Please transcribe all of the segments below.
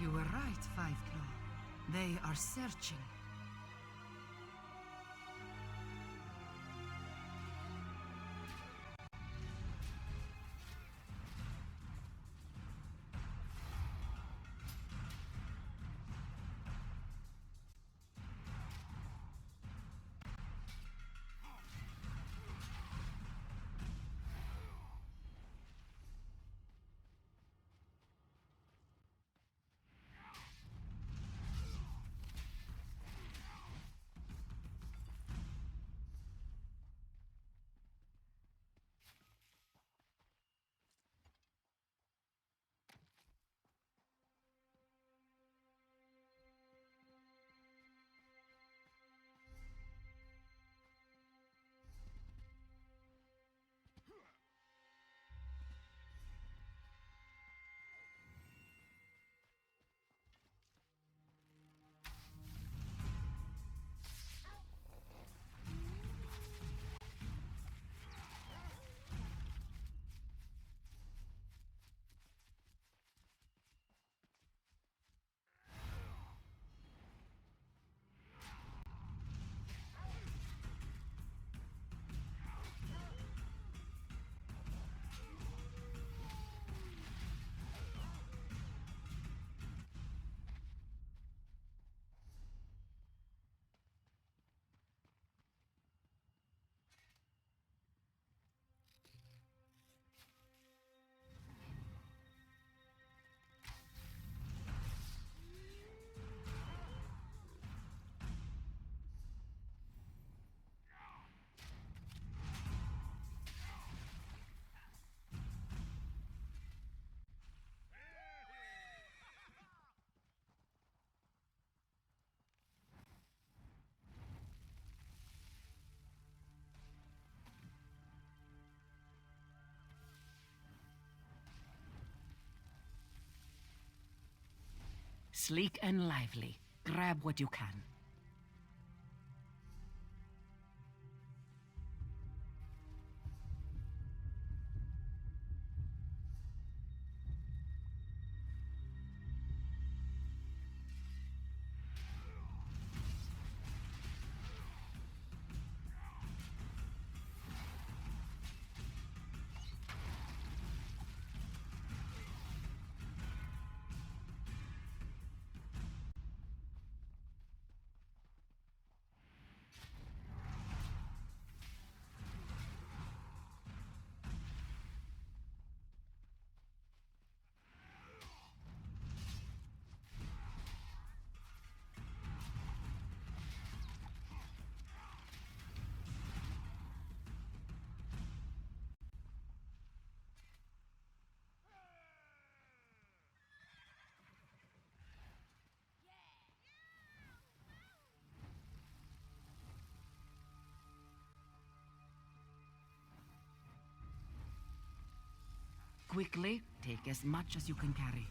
You were right, Five Claw. They are searching. Sleek and lively. Grab what you can. Quickly, take as much as you can carry.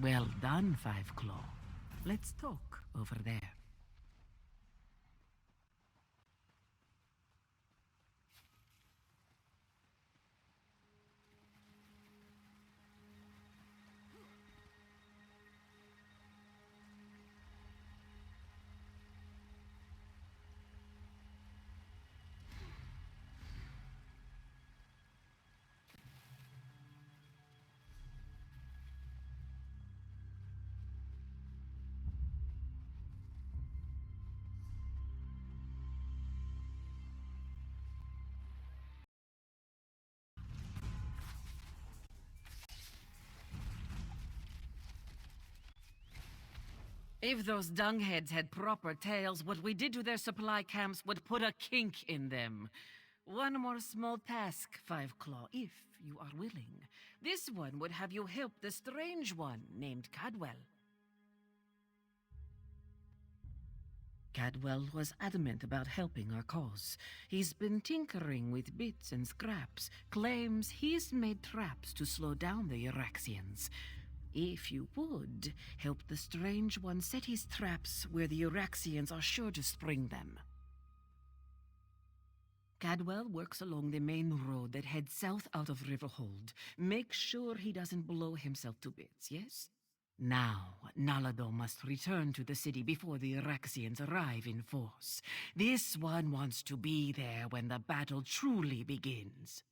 Well done, Five Claw. Let's talk over there. If those dungheads had proper tails, what we did to their supply camps would put a kink in them. One more small task, Five Claw, if you are willing. This one would have you help the strange one named Cadwell. Cadwell was adamant about helping our cause. He's been tinkering with bits and scraps, claims he's made traps to slow down the Euraxians. If you would, help the strange one set his traps where the Euraxians are sure to spring them. Cadwell works along the main road that heads south out of Riverhold. Make sure he doesn't blow himself to bits, yes? Now, Nalado must return to the city before the Iraxians arrive in force. This one wants to be there when the battle truly begins.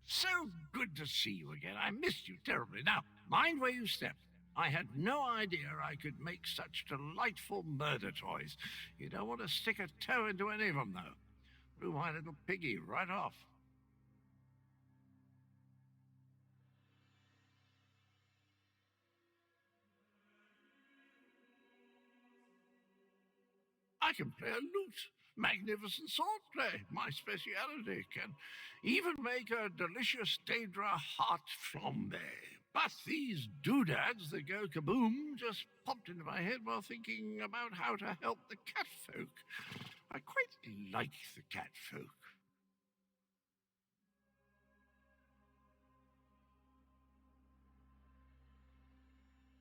So good to see you again. I missed you terribly. Now, mind where you step. I had no idea I could make such delightful murder toys. You don't want to stick a toe into any of them, though. Blew my little piggy right off. I can play a lute. Magnificent swordplay, my speciality. Can even make a delicious Daedra heart flambe. But these doodads that go kaboom just popped into my head while thinking about how to help the catfolk. I quite like the catfolk.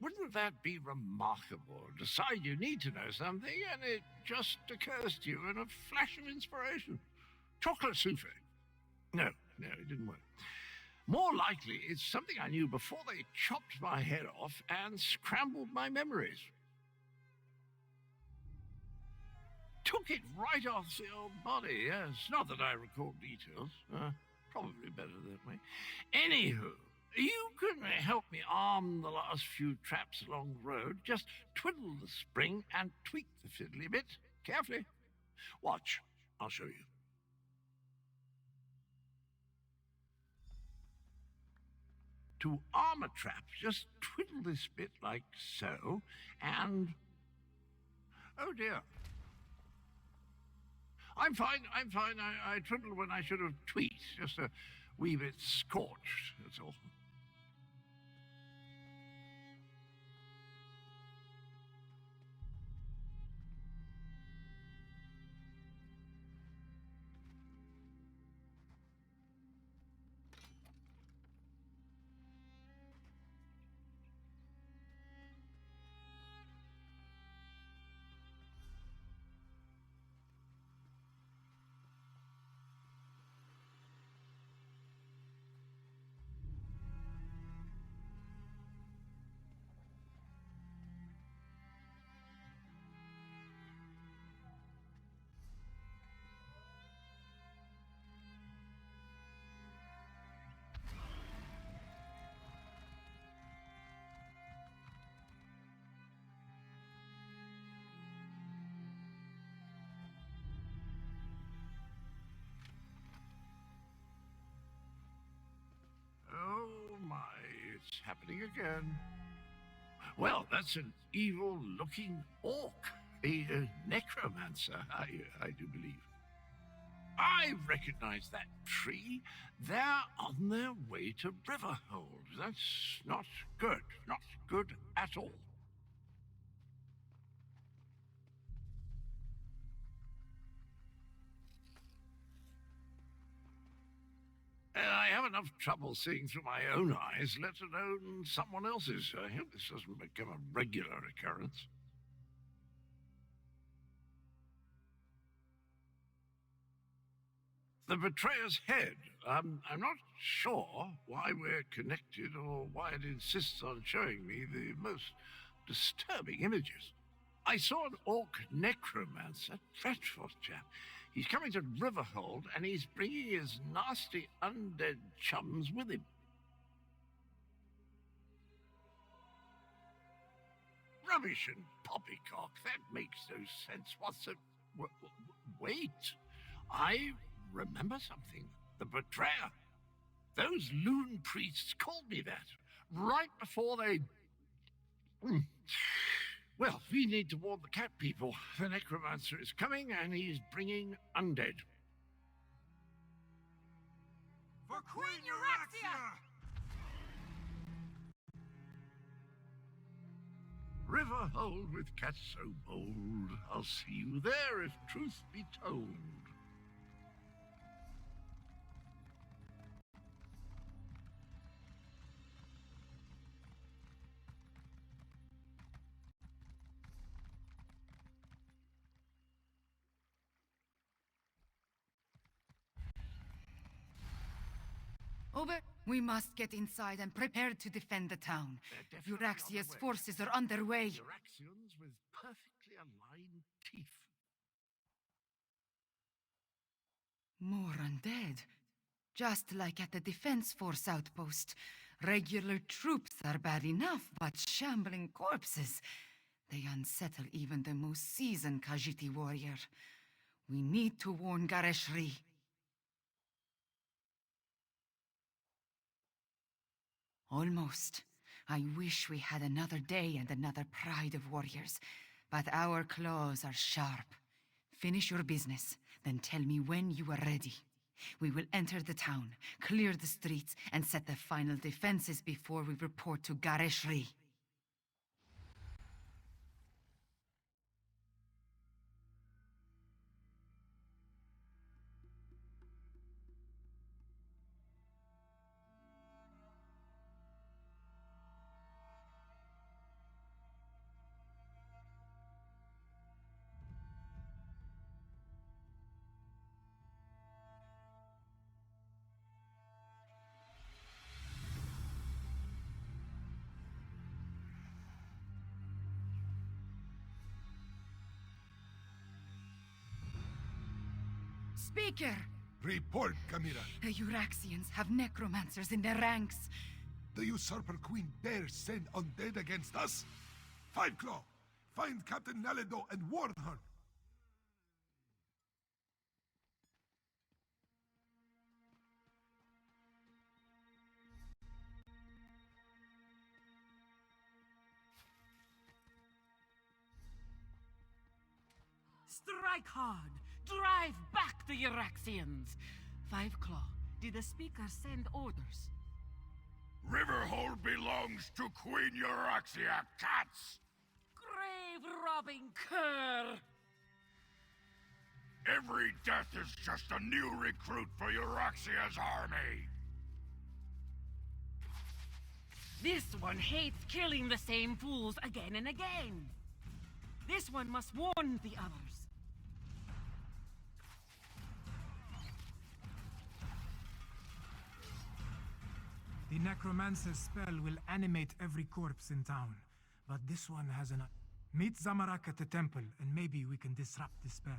Wouldn't that be remarkable? Decide you need to know something, and it just occurs to you in a flash of inspiration. Chocolate souffle. No, it didn't work. More likely, it's something I knew before they chopped my head off and scrambled my memories. Took it right off the old body, yes. Not that I recall details. Probably better that way. Anywho, you can help me arm the last few traps along the road. Just twiddle the spring and tweak the fiddly bit. Carefully. Watch. I'll show you. To arm a trap, just twiddle this bit like so, and... Oh dear. I'm fine. I twiddled when I should have tweaked. Just a wee bit scorched, that's all. Oh my, it's happening again. Well, that's an evil-looking orc. A necromancer, I do believe. I recognize that tree. They're on their way to Riverhold. That's not good. Not good at all. I have enough trouble seeing through my own eyes, let alone someone else's. I hope this doesn't become a regular occurrence. The betrayer's head. I'm not sure why we're connected or why it insists on showing me the most disturbing images. I saw an orc necromancer, dreadful chap. He's coming to Riverhold, and he's bringing his nasty undead chums with him. Rubbish and poppycock. That makes no sense. What's a... Wait. I remember something. The betrayer. Those loon priests called me that. Right before they... Well, we need to warn the cat people. The necromancer is coming and he's bringing undead. For Queen Euraxia! River hold with cats so bold. I'll see you there if truth be told. Over. We must get inside and prepare to defend the town. Euraxia's forces are on their way. Euraxians with perfectly aligned teeth. More undead. Just like at the Defense Force outpost. Regular troops are bad enough, but shambling corpses. They unsettle even the most seasoned Khajiit warrior. We need to warn Gareshri. Almost. I wish we had another day and another pride of warriors. But our claws are sharp. Finish your business, then tell me when you are ready. We will enter the town, clear the streets, and set the final defenses before we report to Gareshri. Speaker! Report, Camila. The Euraxians have necromancers in their ranks. The usurper queen dares send undead against us? Five Claw, find Captain Naledo and warn her. Strike hard! Drive back the Euraxians! Five Claw, did the speaker send orders? Riverhold belongs to Queen Euraxia, cats! Grave-robbing cur! Every death is just a new recruit for Euraxia's army! This one hates killing the same fools again and again. This one must warn the others. The necromancer's spell will animate every corpse in town, but this one has an... Meet Zamorak at the temple, and maybe we can disrupt the spell.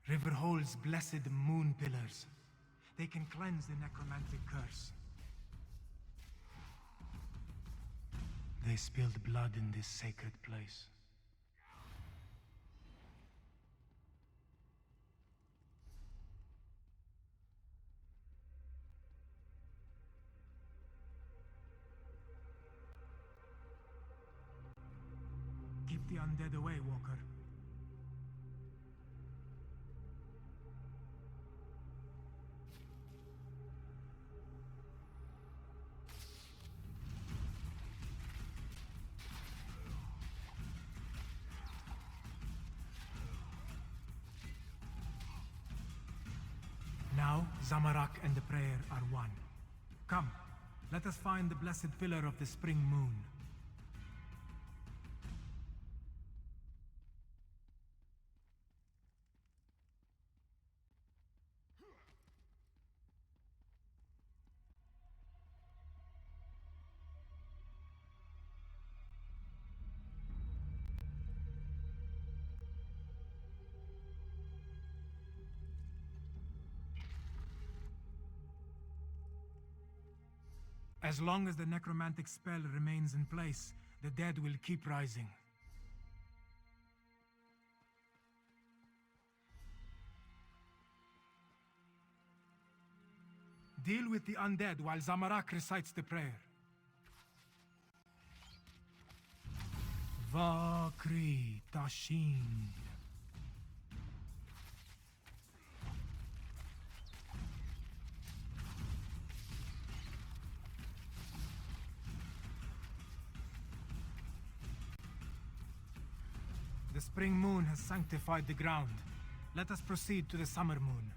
Riverhole's blessed moon pillars. They can cleanse the necromantic curse. They spilled blood in this sacred place. Keep the undead away, Walker. Now, Zamorak and the prayer are one. Come, Let us find the blessed pillar of the spring moon. As long as the necromantic spell remains in place, the dead will keep rising. Deal with the undead while Zamarak recites the prayer. Vakri Tashin. The spring moon has sanctified the ground. Let us proceed to the summer moon.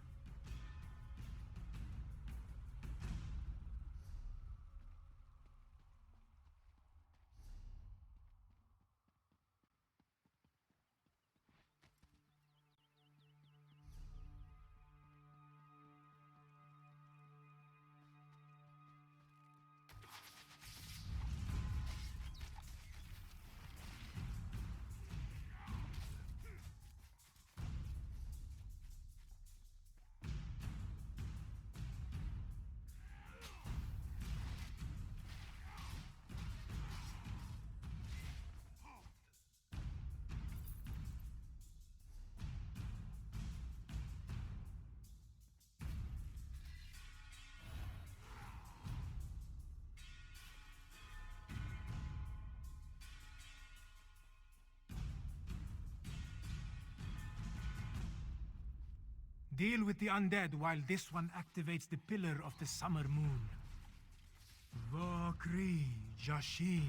Deal with the undead while this one activates the pillar of the summer moon. Vakri Jashin.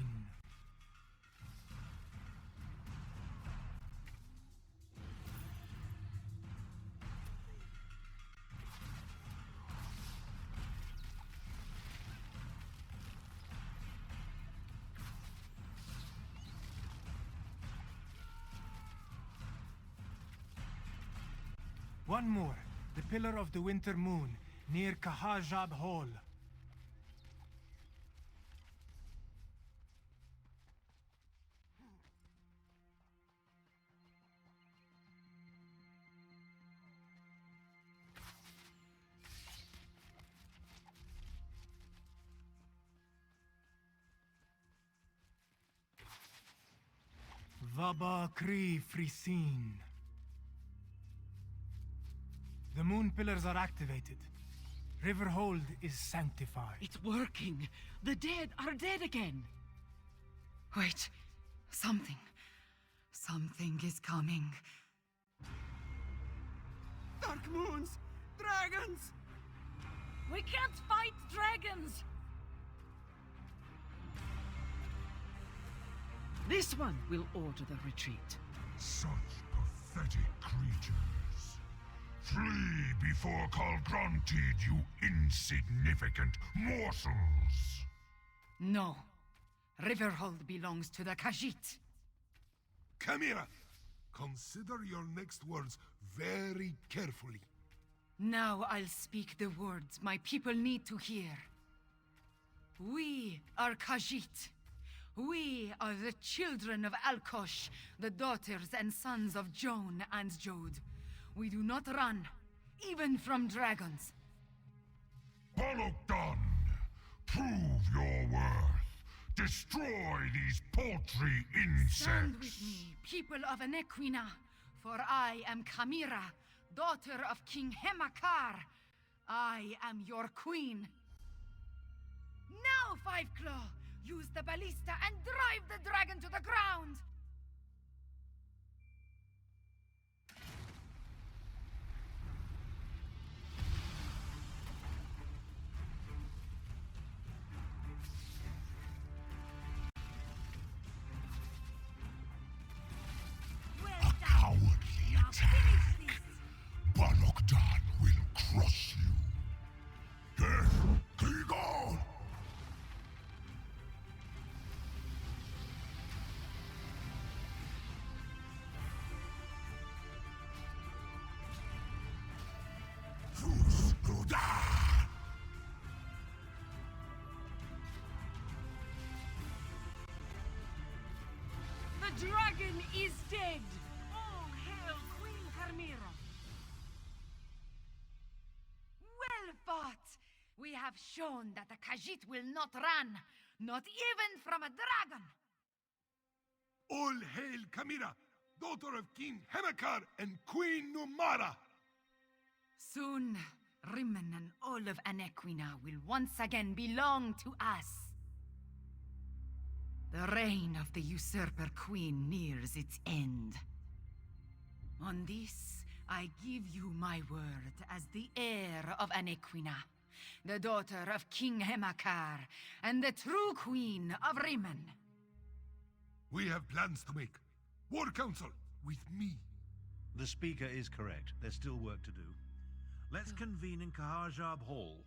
One more. The pillar of the winter moon, near Kahajab Hall. Vabakri Frisin. The moon pillars are activated. Riverhold is sanctified. It's working. The dead are dead again. Wait. Something. Something is coming. Dark moons! Dragons! We can't fight dragons! This one will order the retreat. Such pathetic creatures. Flee before Call granted, you insignificant morsels! No. Riverhold belongs to the Khajiit. Chimera, consider your next words very carefully. Now I'll speak the words my people need to hear. We are Khajiit. We are the children of Alkosh, the daughters and sons of Joan and Jode. We do not run, even from dragons. Bolokdan! Prove your worth! Destroy these paltry insects! Stand with me, people of Anequina, for I am Chimera, daughter of King Hemakar. I am your queen. Now, Five Claw! Use the ballista and drive the dragon to the ground! Cowardly attack! Bolokdan will crush you! Death, Kigon! dragon is dead! All hail Queen Carmira! Well fought! We have shown that the Khajiit will not run, not even from a dragon! All hail Kamira, daughter of King Hemakar and Queen Numara! Soon, Rimmon and all of Anequina will once again belong to us. The reign of the usurper queen nears its end. On this, I give you my word as the heir of Anequina, the daughter of King Hemakar, and the true queen of Rimmon. We have plans to make. War Council, with me. The speaker is correct. There's still work to do. Let's convene in Kahajab Hall.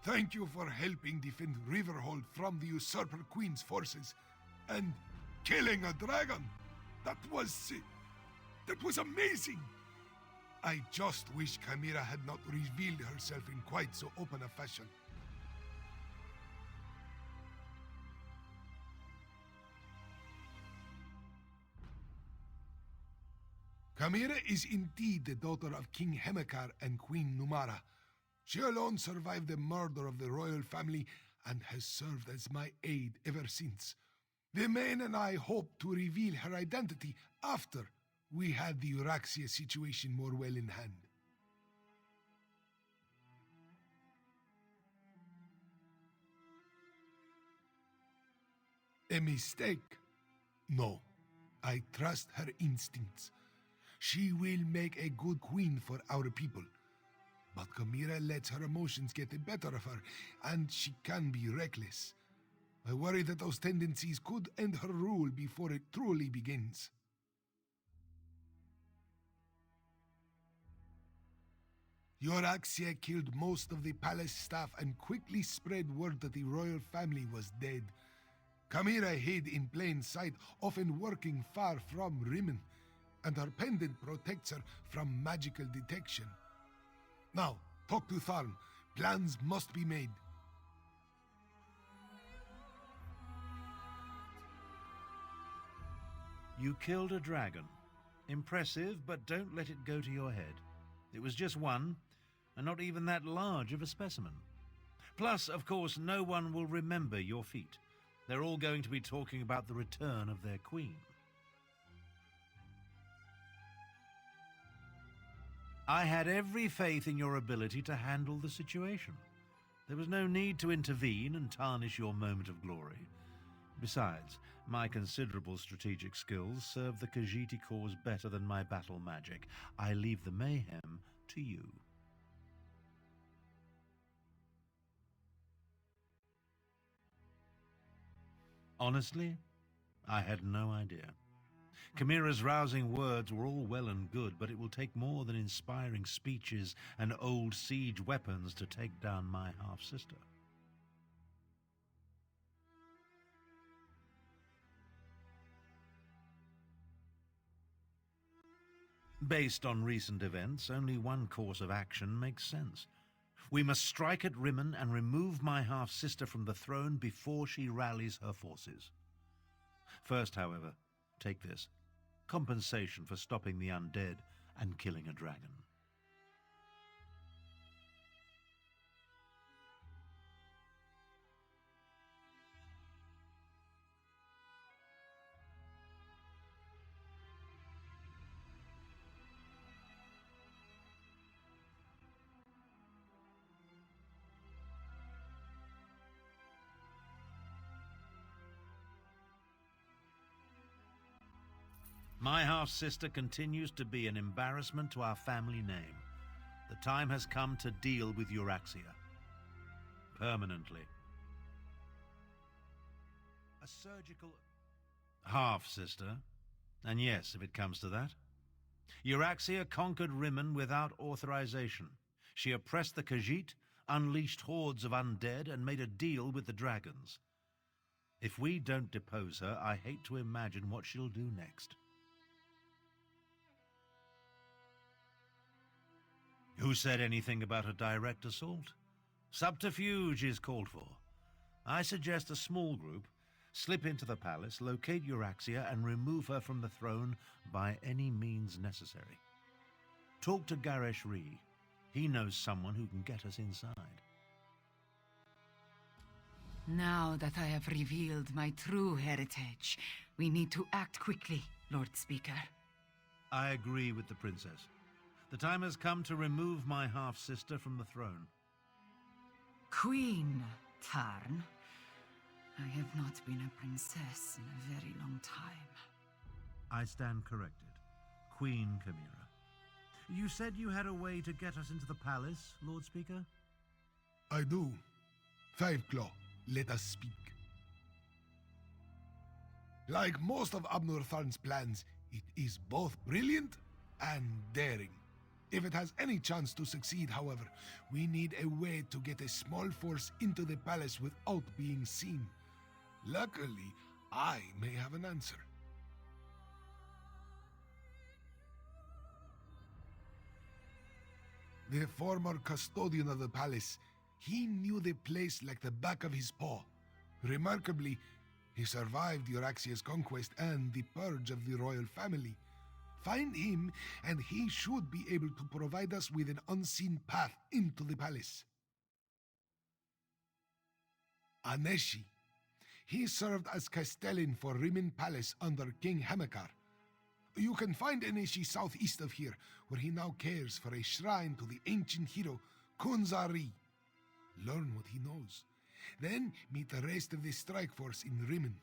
Thank you for helping defend Riverhold from the Usurper Queen's forces and killing a dragon. That was amazing. I just wish Kamira had not revealed herself in quite so open a fashion. Kamira is indeed the daughter of King Hemakar and Queen Numara. She alone survived the murder of the royal family and has served as my aide ever since. The men and I hope to reveal her identity after we had the Euraxia situation more well in hand. A mistake? No. I trust her instincts. She will make a good queen for our people. But Kamira lets her emotions get the better of her, and she can be reckless. I worry that those tendencies could end her rule before it truly begins. Euraxia killed most of the palace staff and quickly spread word that the royal family was dead. Kamira hid in plain sight, often working far from Rimmon, and her pendant protects her from magical detection. Now, talk to Tharn. Plans must be made. You killed a dragon. Impressive, but don't let it go to your head. It was just one, and not even that large of a specimen. Plus, of course, no one will remember your feat. They're all going to be talking about the return of their queen. I had every faith in your ability to handle the situation. There was no need to intervene and tarnish your moment of glory. Besides, my considerable strategic skills serve the Khajiiti cause better than my battle magic. I leave the mayhem to you. Honestly, I had no idea. Kamira's rousing words were all well and good, but it will take more than inspiring speeches and old siege weapons to take down my half-sister. Based on recent events, only one course of action makes sense. We must strike at Rimmon and remove my half-sister from the throne before she rallies her forces. First, however, take this. Compensation for stopping the undead and killing a dragon. My half-sister continues to be an embarrassment to our family name. The time has come to deal with Euraxia. Permanently. A surgical... half-sister. And yes, if it comes to that. Euraxia conquered Rimmon without authorization. She oppressed the Khajiit, unleashed hordes of undead, and made a deal with the dragons. If we don't depose her, I hate to imagine what she'll do next. Who said anything about a direct assault? Subterfuge is called for. I suggest a small group slip into the palace, locate Euraxia, and remove her from the throne by any means necessary. Talk to Garesh Ree. He knows someone who can get us inside. Now that I have revealed my true heritage, we need to act quickly, Lord Speaker. I agree with the princess. The time has come to remove my half-sister from the throne. Queen Tarn, I have not been a princess in a very long time. I stand corrected. Queen Chimera. You said you had a way to get us into the palace, Lord Speaker? I do. Five Claw, let us speak. Like most of Abnur Tharn's plans, it is both brilliant and daring. If it has any chance to succeed, however, we need a way to get a small force into the palace without being seen. Luckily, I may have an answer. The former custodian of the palace, he knew the place like the back of his paw. Remarkably, he survived Euraxia's conquest and the purge of the royal family. Find him, and he should be able to provide us with an unseen path into the palace. Aneshi. He served as castellan for Rimmon Palace under King Hamekar. You can find Aneshi southeast of here, where he now cares for a shrine to the ancient hero Kunzari. Learn what he knows. Then meet the rest of the strike force in Rimmon.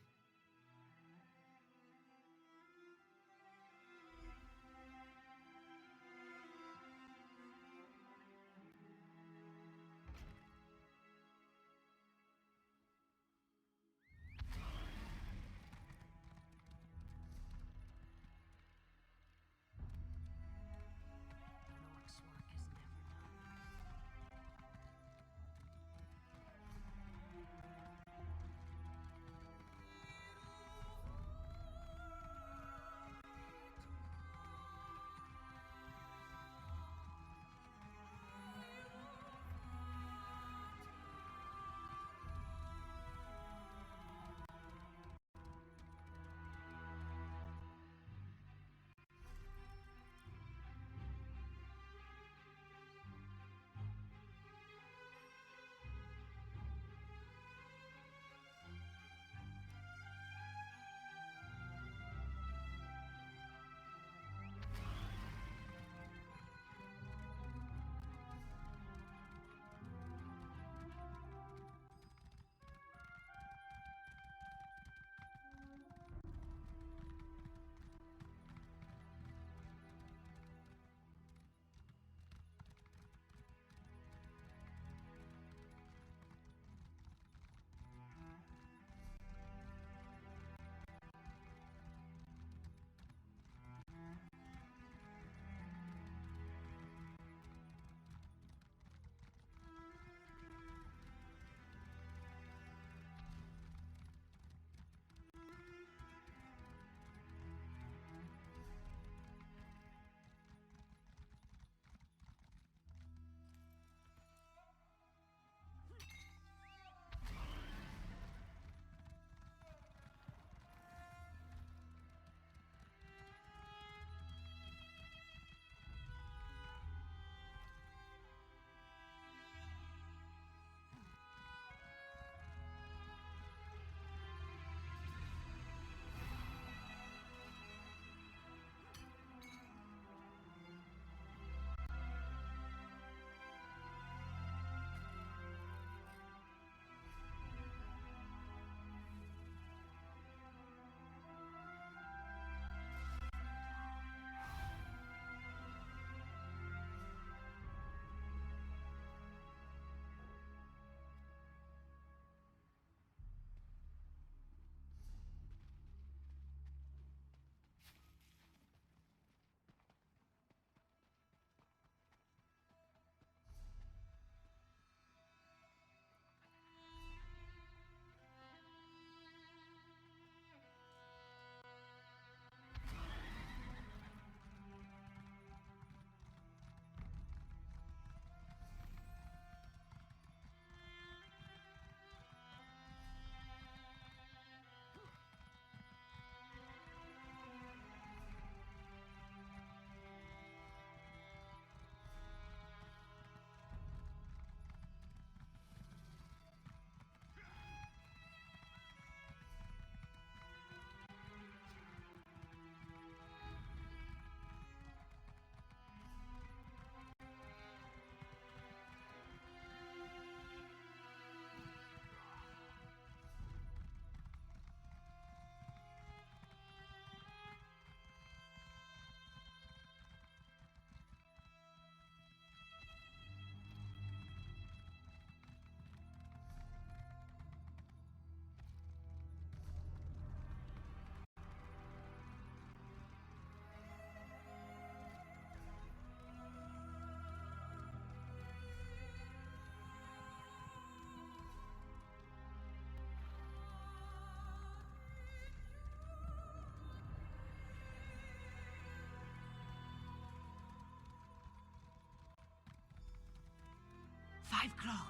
Five Claw,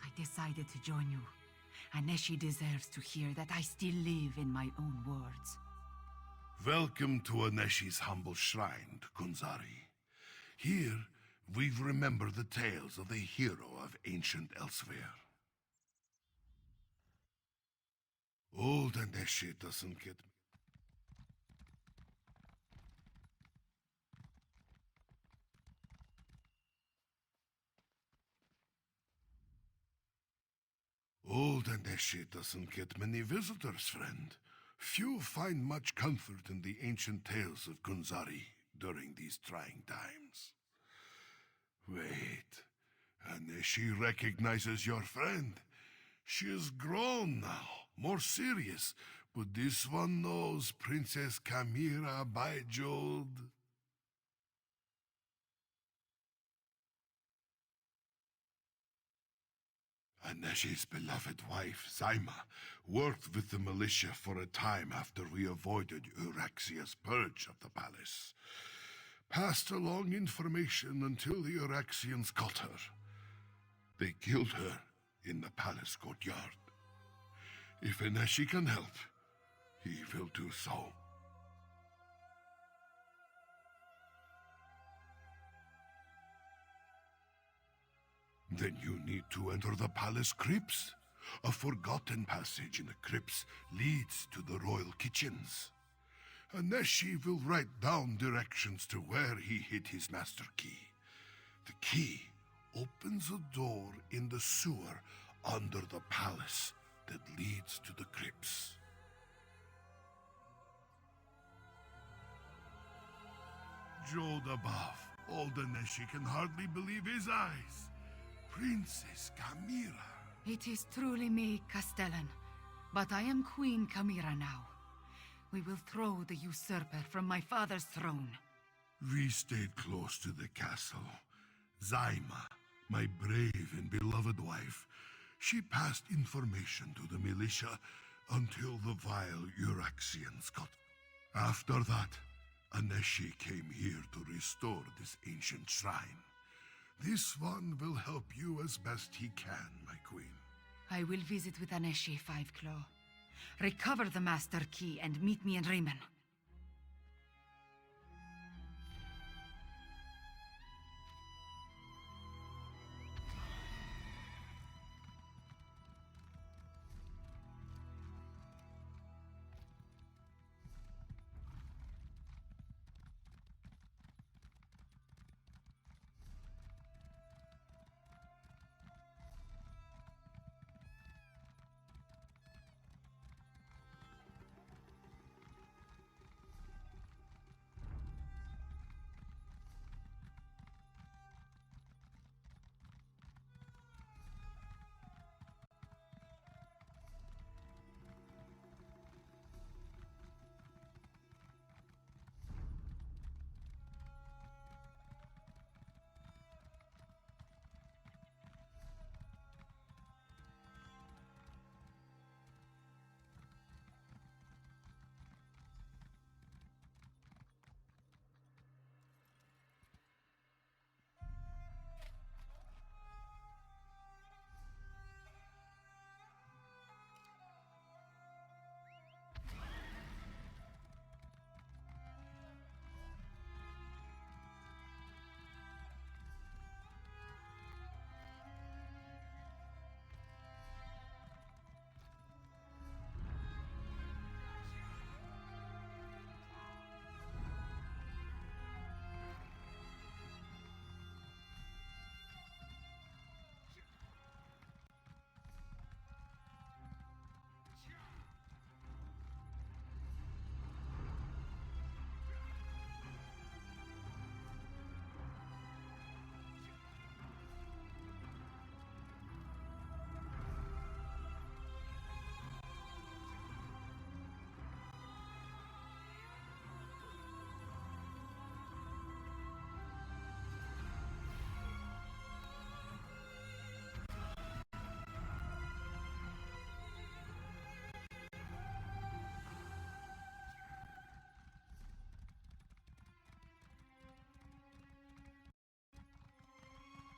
I decided to join you. Aneshi deserves to hear that I still live in my own words. Welcome to Aneshi's humble shrine, Kunzari. Here, we remember the tales of the hero of ancient Elsweyr. Old Aneshi doesn't get... Old Aneshi doesn't get many visitors, friend. Few find much comfort in the ancient tales of Kunzari during these trying times. Wait, Aneshi recognizes your friend. She is grown now, more serious, but this one knows Princess Kamira Baijold. Aneshi's beloved wife, Zaima, worked with the militia for a time after we avoided Euraxia's purge of the palace. Passed along information until the Euraxians caught her. They killed her in the palace courtyard. If Aneshi can help, he will do so. Then you need to enter the palace crypts. A forgotten passage in the crypts leads to the royal kitchens. Aneshi will write down directions to where he hid his master key. The key opens a door in the sewer under the palace that leads to the crypts. Jode above, old Aneshi can hardly believe his eyes. Princess Kamira. It is truly me, Castellan. But I am Queen Kamira now. We will throw the usurper from my father's throne. We stayed close to the castle. Zaima, my brave and beloved wife, she passed information to the militia until the vile Euraxians got. After that, Aneshi came here to restore this ancient shrine. This one will help you as best he can, my queen. I will visit with Aneshi, Five Claw. Recover the master key and meet me in Riemann.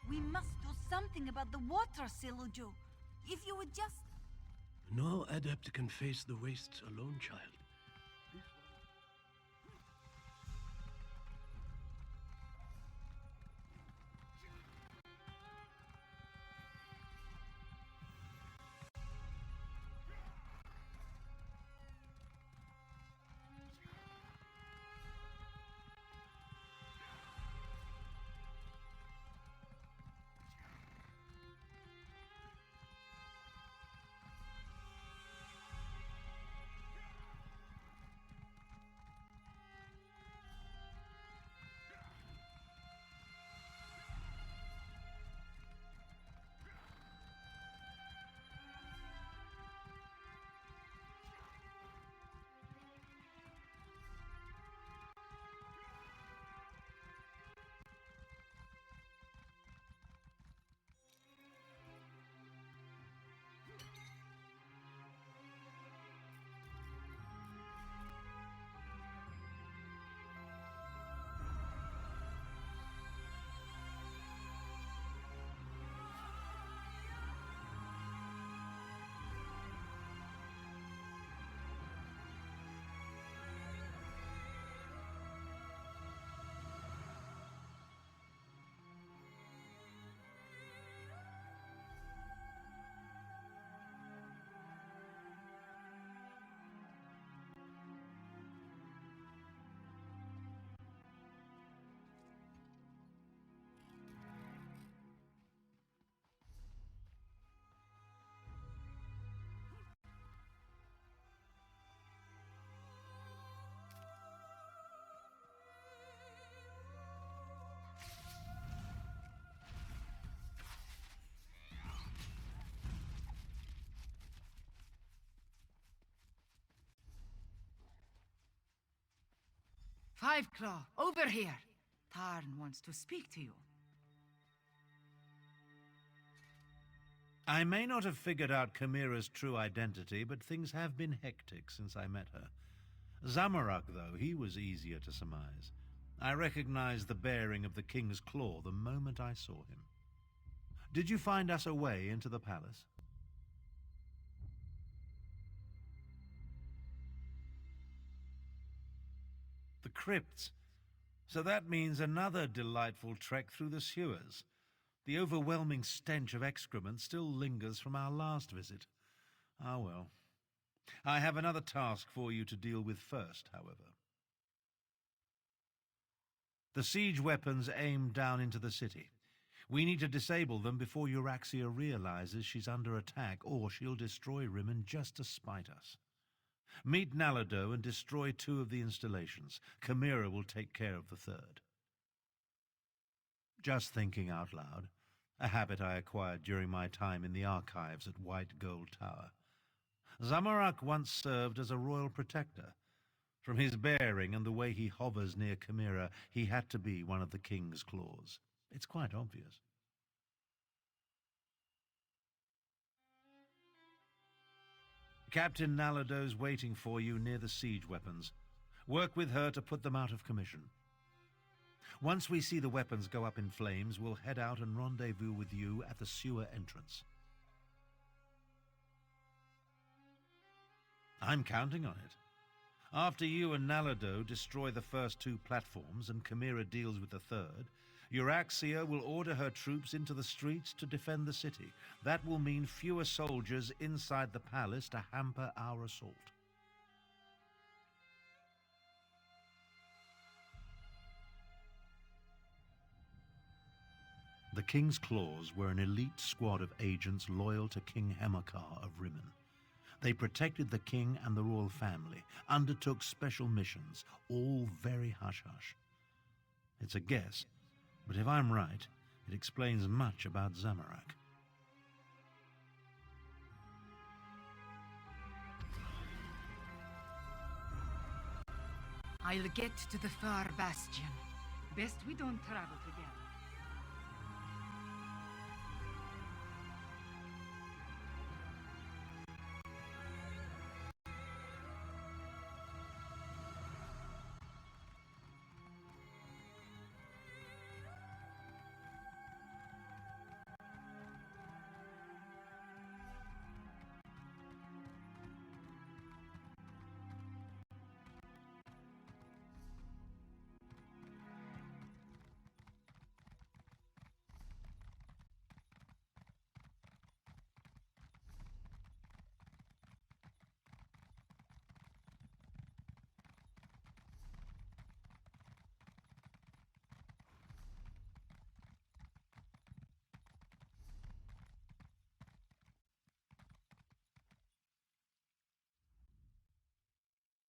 We must do something about the water, Siluju. If you would just... No adept can face the wastes alone, child. Five Claw, over here! Tarn wants to speak to you. I may not have figured out Chimera's true identity, but things have been hectic since I met her. Zamorak, though, he was easier to surmise. I recognized the bearing of the King's Claw the moment I saw him. Did you find us a way into the palace? The crypts. So that means another delightful trek through the sewers. The overwhelming stench of excrement still lingers from our last visit. Ah well. I have another task for you to deal with first, however. The siege weapons aim down into the city. We need to disable them before Euraxia realizes she's under attack, or she'll destroy Rimmon just to spite us. Meet Nalado and destroy 2 of the installations. Chimera will take care of the 3rd. Just thinking out loud, a habit I acquired during my time in the archives at White Gold Tower. Zamorak once served as a royal protector. From his bearing and the way he hovers near Chimera, he had to be one of the King's Claws. It's quite obvious. Captain Nalado's waiting for you near the siege weapons. Work with her to put them out of commission. Once we see the weapons go up in flames, we'll head out and rendezvous with you at the sewer entrance. I'm counting on it. After you and Nalado destroy the first 2 platforms and Chimera deals with the 3rd, Euraxia will order her troops into the streets to defend the city. That will mean fewer soldiers inside the palace to hamper our assault. The King's Claws were an elite squad of agents loyal to King Hemekar of Rimmon. They protected the king and the royal family, undertook special missions, all very hush-hush. It's a guess, but if I'm right, it explains much about Zamorak. I'll get to the far bastion. Best we don't travel together.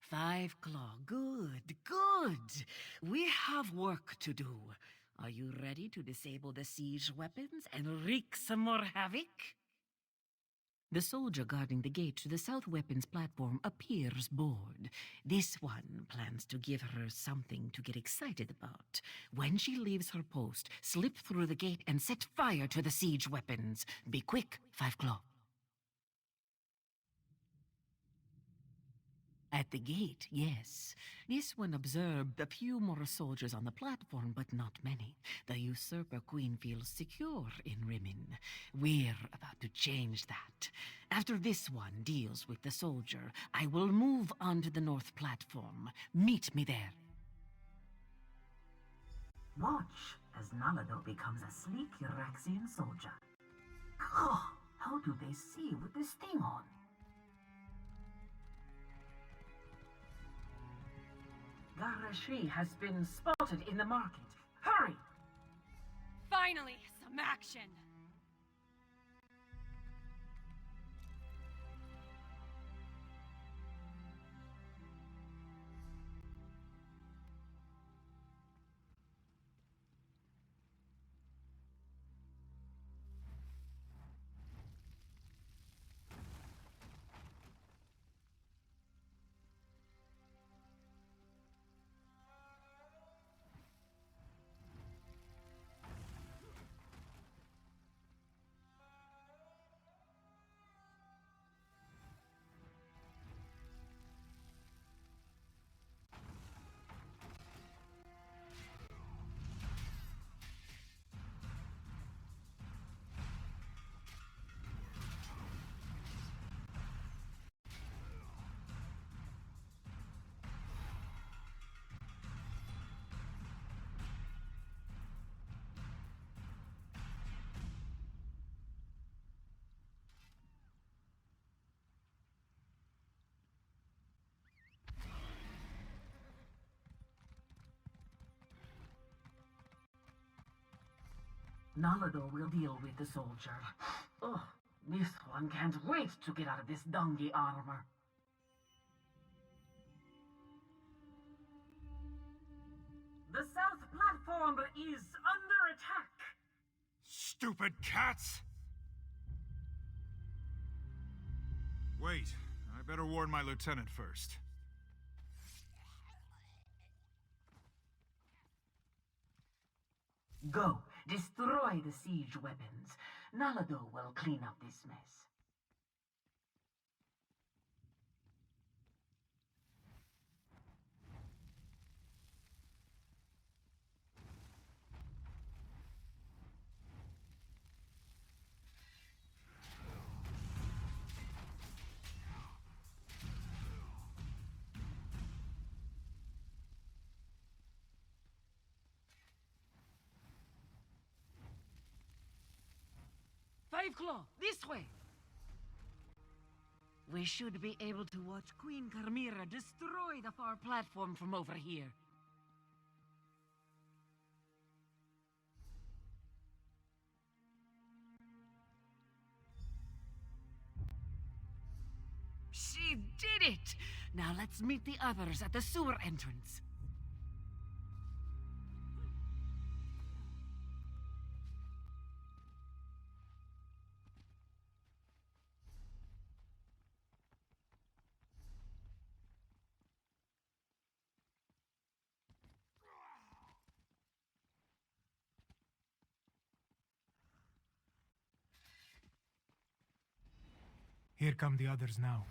Five Claw, good, good. We have work to do. Are you ready to disable the siege weapons and wreak some more havoc? The soldier guarding the gate to the south weapons platform appears bored. This one plans to give her something to get excited about. When she leaves her post, slip through the gate and set fire to the siege weapons. Be quick, Five Claw. At the gate, yes. This one observed a few more soldiers on the platform, but not many. The usurper queen feels secure in Rimmon. We're about to change that. After this one deals with the soldier, I will move on to the north platform. Meet me there. Watch as Nalado becomes a sleek Uraxian soldier. Oh, how do they see with this thing on? Garashi has been spotted in the market. Hurry! Finally, some action! Nalado will deal with the soldier. Oh, this one can't wait to get out of this dungy armor. The south platform is under attack. Stupid cats! Wait, I better warn my lieutenant first. Go, destroy the siege weapons. Nalado will clean up this mess. Five Claw, this way! We should be able to watch Queen Carmira destroy the far platform from over here. She did it! Now let's meet the others at the sewer entrance. Here come the others now.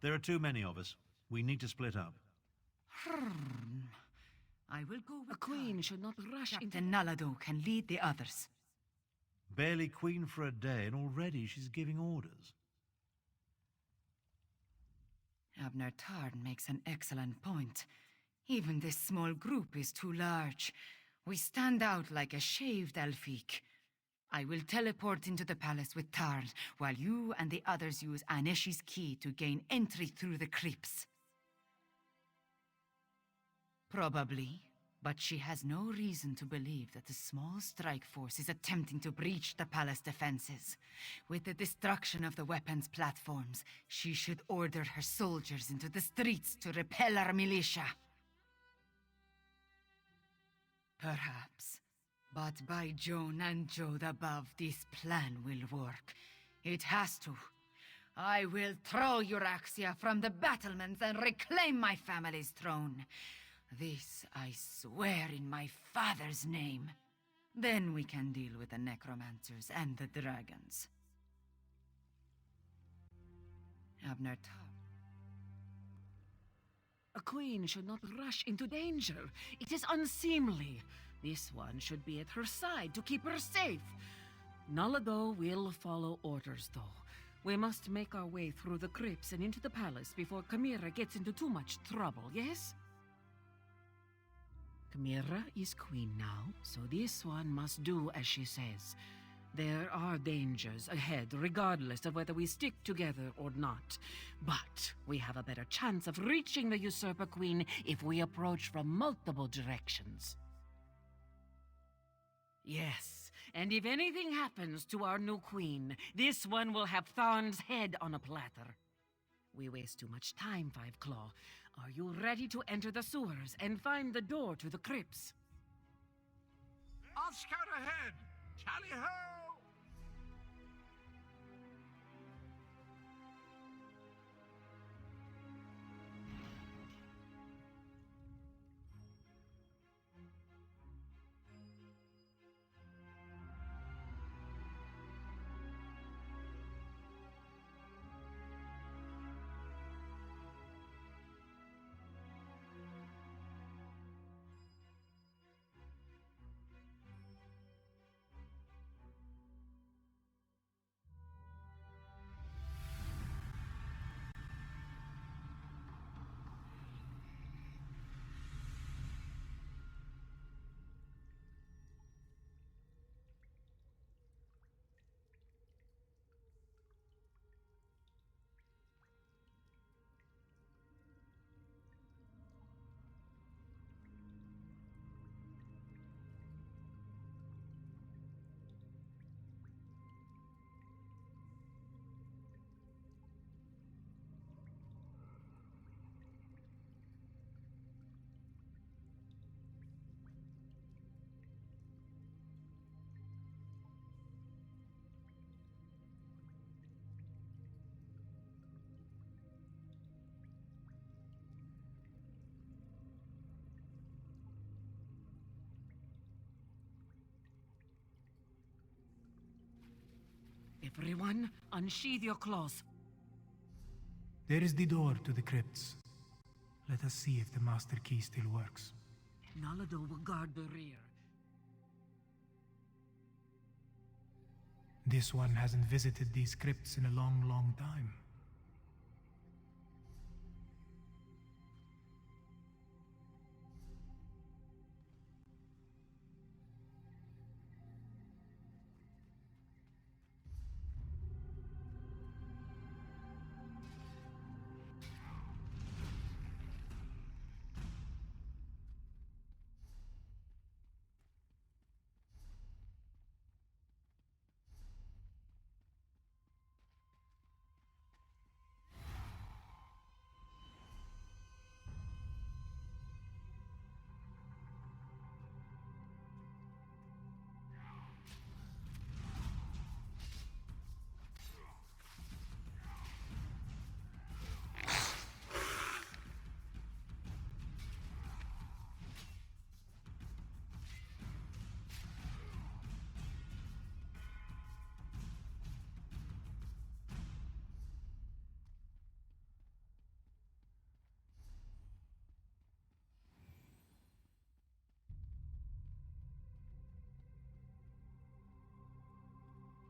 There are too many of us. We need to split up. I will go with A queen should not rush into... Captain Nalado can lead the others. Barely queen for a day, and already she's giving orders. Abner Tarn makes an excellent point. Even this small group is too large. We stand out like a shaved Elfique. I will teleport into the palace with Tarn, while you and the others use Aneshi's key to gain entry through the crypts. Probably, But she has no reason to believe that the small strike force is attempting to breach the palace defenses. With the destruction of the weapons platforms, she should order her soldiers into the streets to repel our militia. Perhaps. But by Joan and Jode above, this plan will work. It has to. I will throw Euraxia from the battlements and reclaim my family's throne. This I swear in my father's name. Then we can deal with the necromancers and the dragons. Abner Tar. A queen should not rush into danger. It is unseemly. This one should be at her side to keep her safe. Nalado will follow orders, though. We must make our way through the crypts and into the palace before Chimera gets into too much trouble, yes? Chimera is queen now, so this one must do as she says. There are dangers ahead, regardless of whether we stick together or not. But we have a better chance of reaching the Usurper Queen if we approach from multiple directions. Yes, and if anything happens to our new queen, this one will have Tharn's head on a platter. We waste too much time, Five Claw. Are you ready to enter the sewers and find the door to the crypts? I'll scout ahead. Tally-ho! Everyone, unsheath your claws. There is the door to the crypts. Let us see if the master key still works. Nalado will guard the rear. This one hasn't visited these crypts in a long, long time.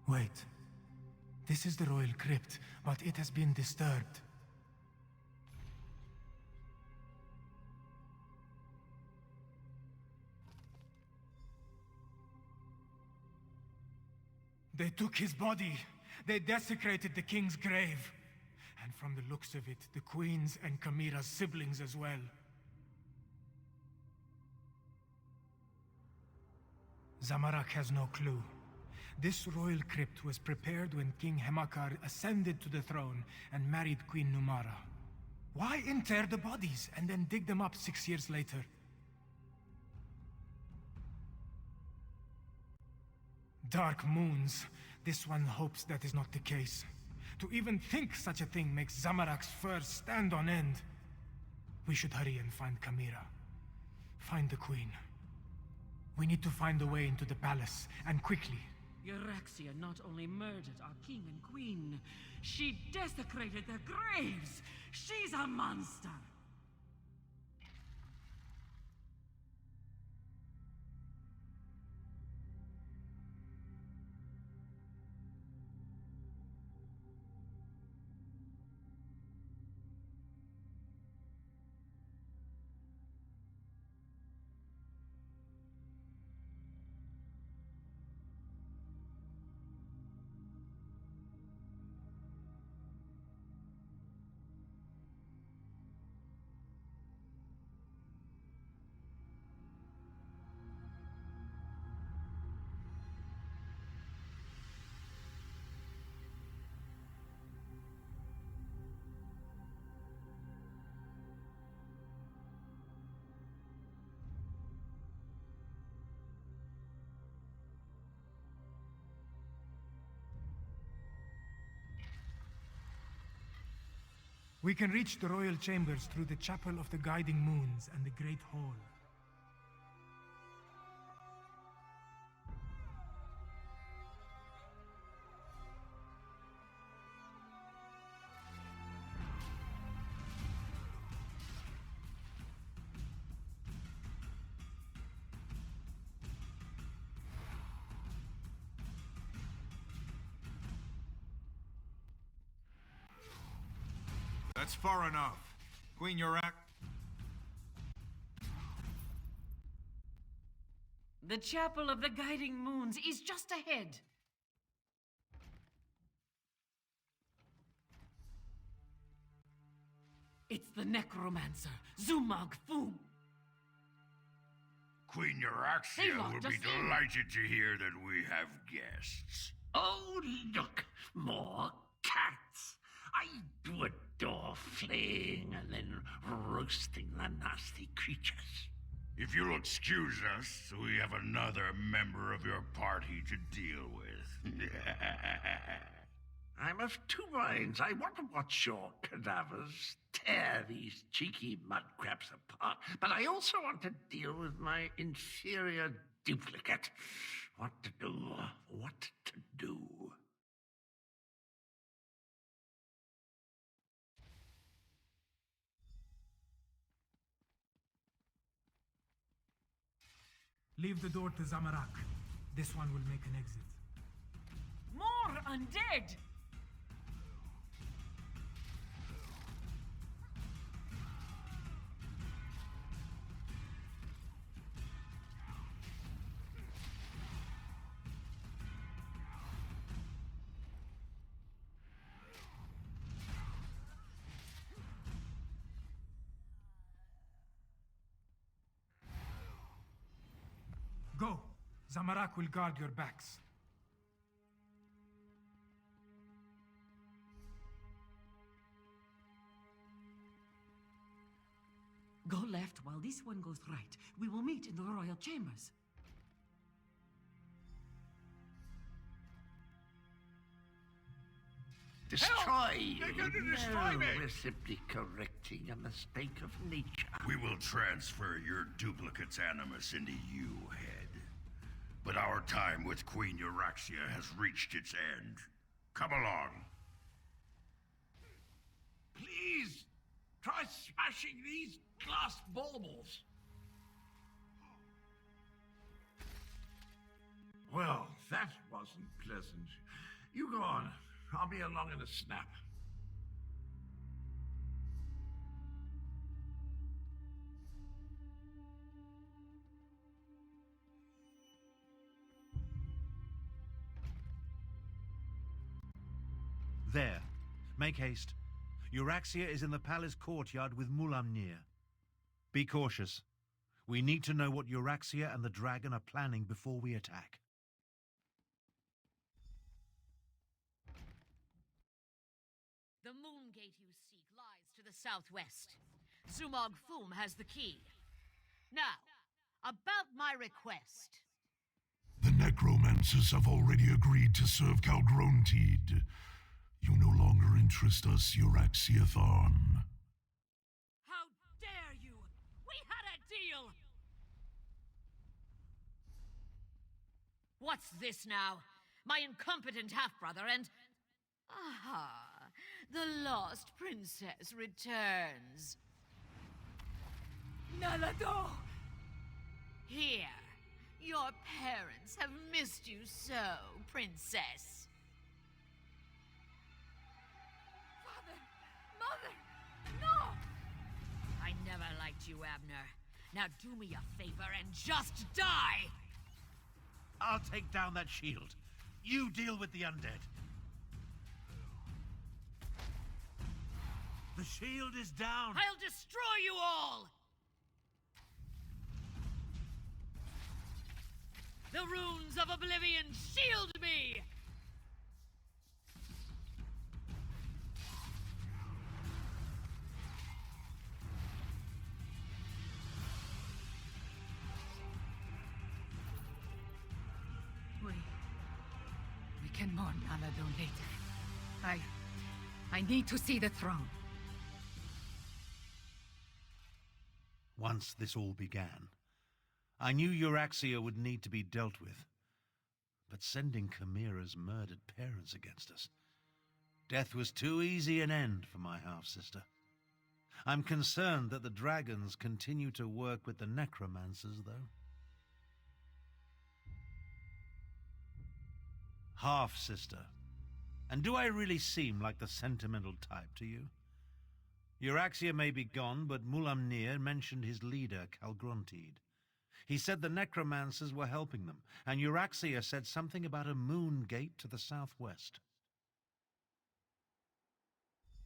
Wait. This is the royal crypt, but it has been disturbed. They took his body. They desecrated the king's grave. And from the looks of it, the queen's and Chimera's siblings as well. Zamarak has no clue. This royal crypt was prepared when King Hemakar ascended to the throne and married Queen Numara. Why inter the bodies and then dig them up 6 years later? Dark moons. This one hopes that is not the case. To even think such a thing makes Zamarak's fur stand on end. We should hurry and find Kamira. Find the queen. We need to find a way into the palace, and quickly. Euraxia not only murdered our king and queen, she desecrated their graves! She's a monster! We can reach the royal chambers through the Chapel of the Guiding Moons and the Great Hall. That's far enough. Queen Yurak. The Chapel of the Guiding Moons is just ahead. It's the necromancer, Zumag Fu. Queen They Euraxia locked will be us in. delighted to hear that we have guests. Oh, look, more cats. I do adore flaying and then roasting the nasty creatures. If you'll excuse us, we have another member of your party to deal with. I'm of two minds. I want to watch your cadavers tear these cheeky mudcrabs apart, but I also want to deal with my inferior duplicate. What to do? What to do? Leave the door to Zamarak. This one will make an exit. More undead! Go! Zamarak will guard your backs. Go left while this one goes right. We will meet in the royal chambers. Destroy! They're going to destroy No, me! we're simply correcting a mistake of nature. We will transfer your duplicate's animus into you, Head. But our time with Queen Euraxia has reached its end. Come along. Please, try smashing these glass baubles. Well, that wasn't pleasant. You go on. I'll be along in a snap. There. Make haste. Euraxia is in the palace courtyard with Mulamnir. Be cautious. We need to know what Euraxia and the dragon are planning before we attack. The moon gate you seek lies to the southwest. Zumog Fum has the key. Now, about my request. The necromancers have already agreed to serve Calgrontid. You no longer interest us, Euraxia Thorn. How dare you! We had a deal! What's this now? My incompetent half-brother and... Aha! The lost princess returns. Nalado! Here. Your parents have missed you so, princess. Father! Mother! No! I never liked you, Abner. Now do me a favor and just die! I'll take down that shield. You deal with the undead. The shield is down! I'll destroy you all! The runes of oblivion shield me! We can mourn Alado later. I need to see the throne. Once this all began, I knew Euraxia would need to be dealt with. But sending Chimera's murdered parents against us, death was too easy an end for my half-sister. I'm concerned that the dragons continue to work with the necromancers, though. Half-sister. And do I really seem like the sentimental type to you? Euraxia may be gone, but Mulamnir mentioned his leader, Calgrontid. He said the necromancers were helping them, and Euraxia said something about a moon gate to the southwest.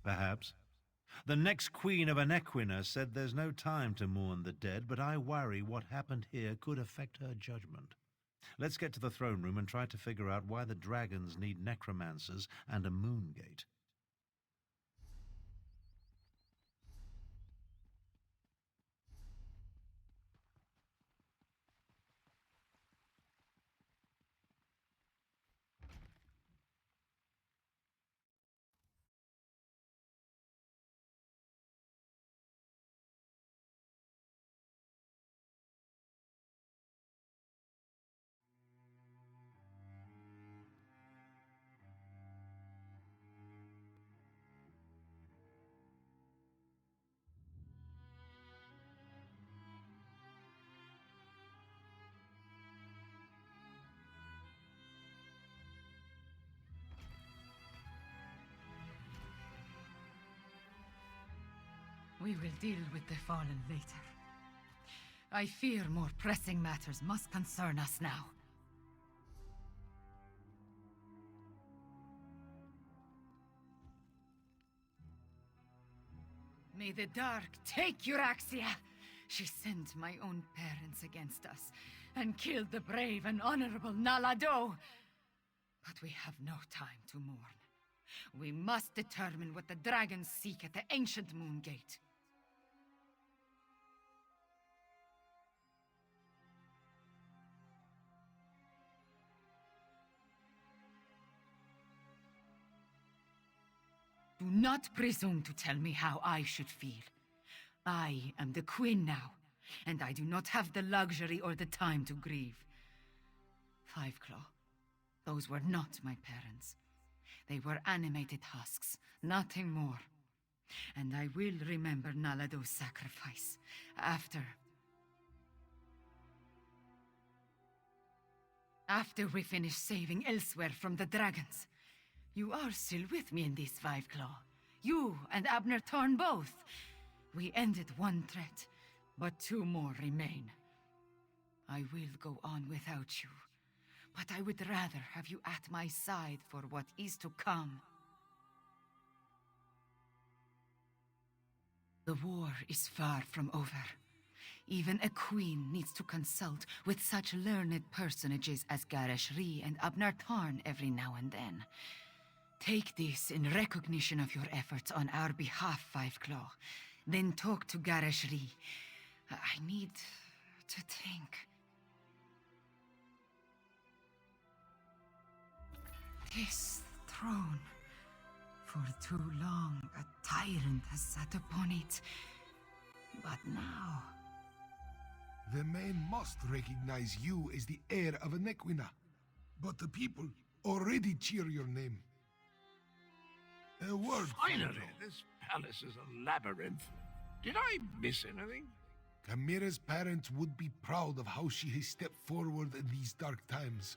Perhaps. The next queen of Anequina said there's no time to mourn the dead, but I worry what happened here could affect her judgment. Let's get to the throne room and try to figure out why the dragons need necromancers and a moon gate. We will deal with the fallen later. I fear more pressing matters must concern us now. May the dark take Euraxia! She sent my own parents against us, and killed the brave and honorable Nalado! But we have no time to mourn. We must determine what the dragons seek at the ancient moon gate. Do not presume to tell me how I should feel. I am the queen now, and I do not have the luxury or the time to grieve. Fiveclaw, those were not my parents. They were animated husks, nothing more. And I will remember Nalado's sacrifice after we finish saving Elsweyr from the dragons. You are still with me in this, Fiveclaw. You and Abner Thorn both. We ended one threat, but two more remain. I will go on without you, but I would rather have you at my side for what is to come. The war is far from over. Even a queen needs to consult with such learned personages as Garresh Ree and Abnar Tarn every now and then. Take this in recognition of your efforts on our behalf, Five Claw. Then talk to Garresh Ree. I need to think. This throne. For too long, a tyrant has sat upon it. But now... The men must recognize you as the heir of Anequina. But the people already cheer your name. A word. Finally, this palace is a labyrinth. Did I miss anything? Chimera's parents would be proud of how she has stepped forward in these dark times.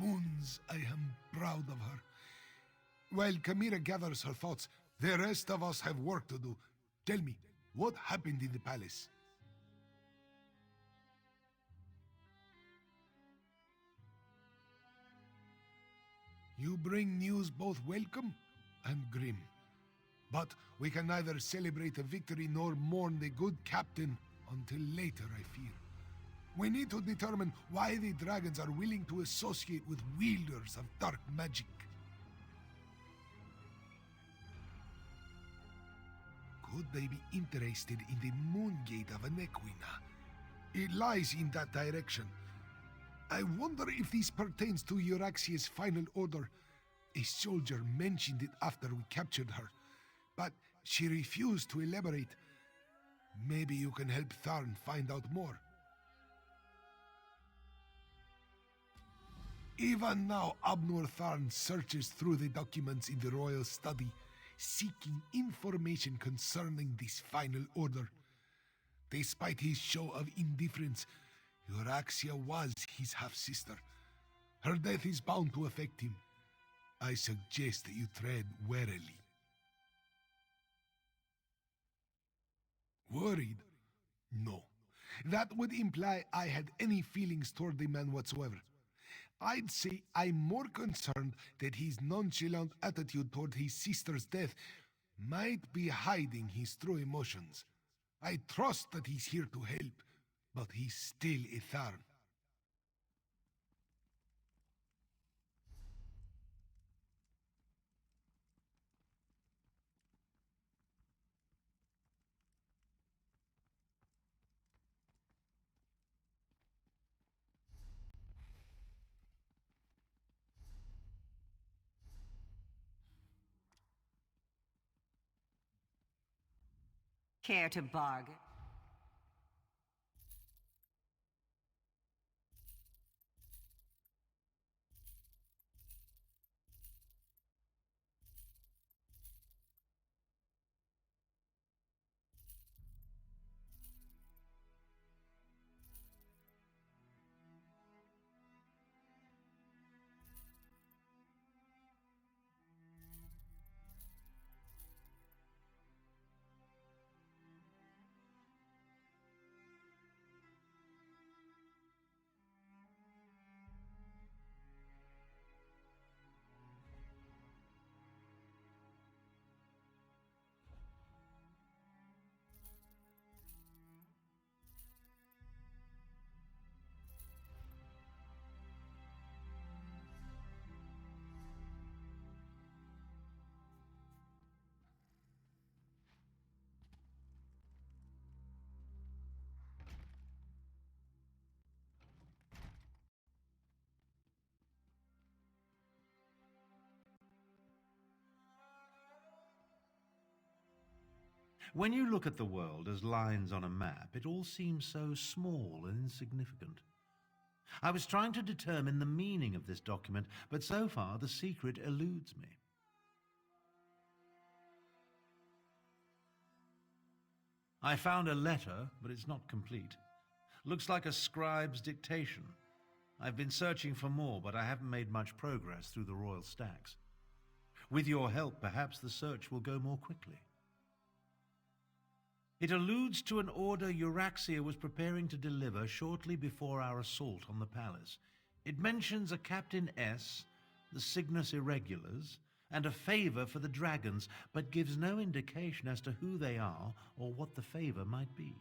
Moons, I am proud of her. While Chimera gathers her thoughts, the rest of us have work to do. Tell me, what happened in the palace? You bring news both welcome and grim. But we can neither celebrate a victory nor mourn the good captain until later, I fear. We need to determine why the dragons are willing to associate with wielders of dark magic. Could they be interested in the Moongate of Anequina? It lies in that direction. I wonder if this pertains to Euraxia's final order. A soldier mentioned it after we captured her, but she refused to elaborate. Maybe you can help Tharn find out more. Even now, Abnur Tharn searches through the documents in the royal study, seeking information concerning this final order. Despite his show of indifference, Euraxia was his half-sister. Her death is bound to affect him. I suggest that you tread warily. Worried? No. That would imply I had any feelings toward the man whatsoever. I'd say I'm more concerned that his nonchalant attitude toward his sister's death might be hiding his true emotions. I trust that he's here to help, but he's still a Tharn. Care to bargain? When you look at the world as lines on a map, it all seems so small and insignificant. I was trying to determine the meaning of this document, but so far the secret eludes me. I found a letter, but it's not complete. Looks like a scribe's dictation. I've been searching for more, but I haven't made much progress through the royal stacks. With your help, perhaps the search will go more quickly. It alludes to an order Euraxia was preparing to deliver shortly before our assault on the palace. It mentions a Captain S, the Cygnus Irregulars, and a favor for the dragons, but gives no indication as to who they are or what the favor might be.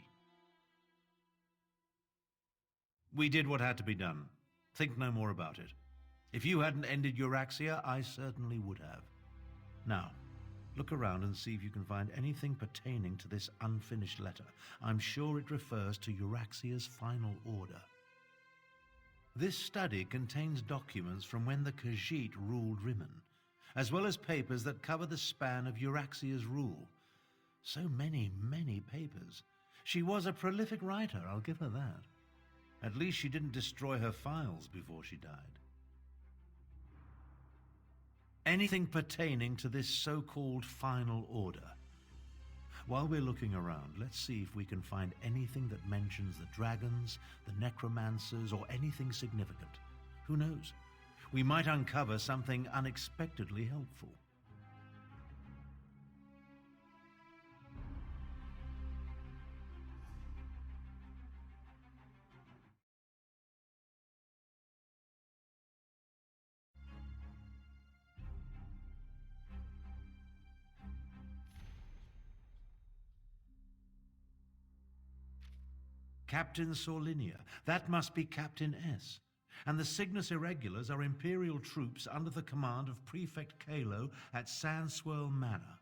We did what had to be done. Think no more about it. If you hadn't ended Euraxia, I certainly would have. Now, look around and see if you can find anything pertaining to this unfinished letter. I'm sure it refers to Euraxia's final order. This study contains documents from when the Khajiit ruled Rimmon, as well as papers that cover the span of Euraxia's rule. So many, many papers. She was a prolific writer, I'll give her that. At least she didn't destroy her files before she died. Anything pertaining to this so-called final order. While we're looking around, let's see if we can find anything that mentions the dragons, the necromancers, or anything significant. Who knows? We might uncover something unexpectedly helpful. Captain Sorlinia. That must be Captain S. And the Cygnus Irregulars are Imperial troops under the command of Prefect Kalo at Sandswirl Manor.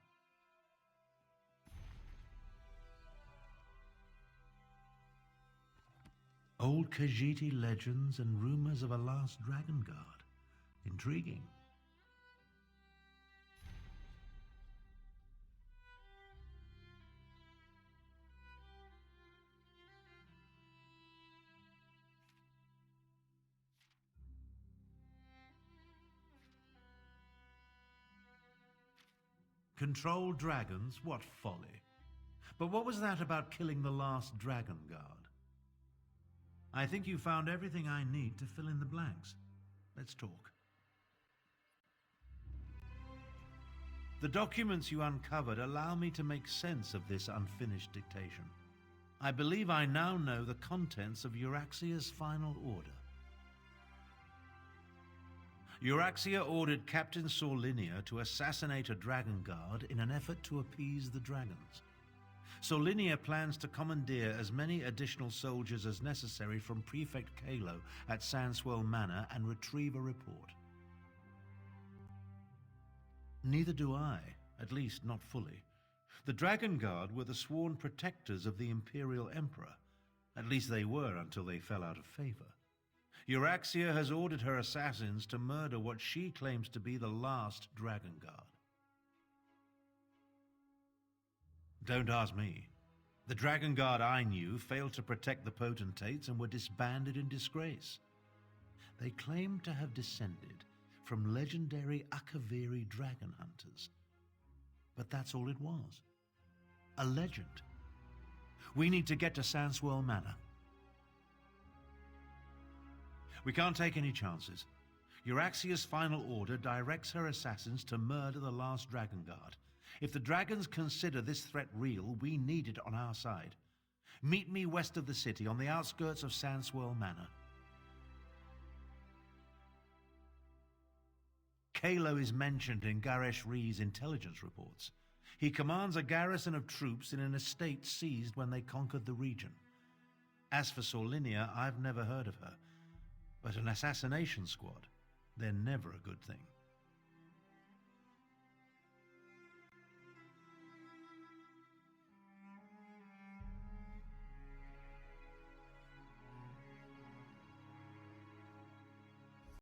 Old Khajiiti legends and rumors of a last dragon guard. Intriguing. Control dragons? What folly. But what was that about killing the last dragon guard? I think you found everything I need to fill in the blanks. Let's talk. The documents you uncovered allow me to make sense of this unfinished dictation. I believe I now know the contents of Euraxia's final order. Euraxia ordered Captain Sorlinia to assassinate a dragon guard in an effort to appease the dragons. Sorlinia plans to commandeer as many additional soldiers as necessary from Prefect Kalo at Sandswirl Manor and retrieve a report. Neither do I, at least not fully. The Dragon Guard were the sworn protectors of the Imperial Emperor. At least they were until they fell out of favor. Euraxia has ordered her assassins to murder what she claims to be the last Dragon Guard. Don't ask me. The Dragon Guard I knew failed to protect the potentates and were disbanded in disgrace. They claimed to have descended from legendary Akaviri dragon hunters. But that's all it was. A legend. We need to get to Sandswirl Manor. We can't take any chances. Euraxia's final order directs her assassins to murder the last Dragon Guard. If the dragons consider this threat real, we need it on our side. Meet me west of the city, on the outskirts of Sandswirl Manor. Kalo is mentioned in Garesh Ree's intelligence reports. He commands a garrison of troops in an estate seized when they conquered the region. As for Sorlinia, I've never heard of her. But an assassination squad, they're never a good thing.